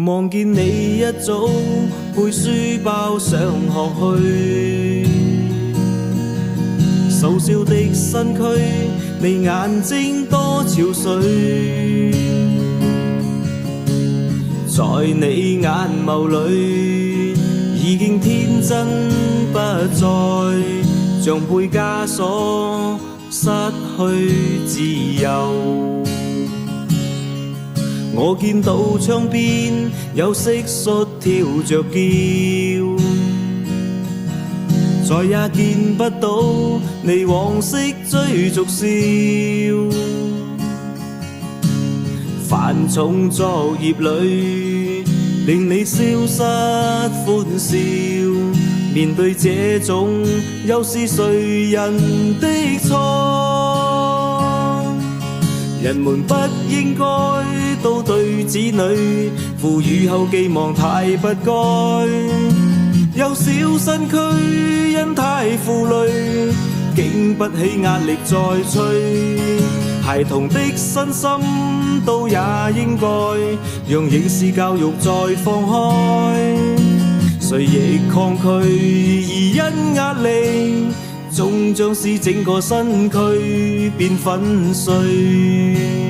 望見你一早背書包上學去，瘦小的身軀，你眼睛多憔悴，在你眼眸裏已經天真不再，像被枷鎖失去自由。我見到窗邊有蟋蟀跳着叫，再也見不到你往昔追逐笑。繁重作業裏令你消失歡笑，面對這種又是誰人的錯？人們不應該都對子女賦予後寄望太不該，幼小身軀因太負累，經不起壓力再催。孩童的身心都也應該讓應試教育再放開，誰亦抗拒而因壓力，終將使整個身軀變粉碎。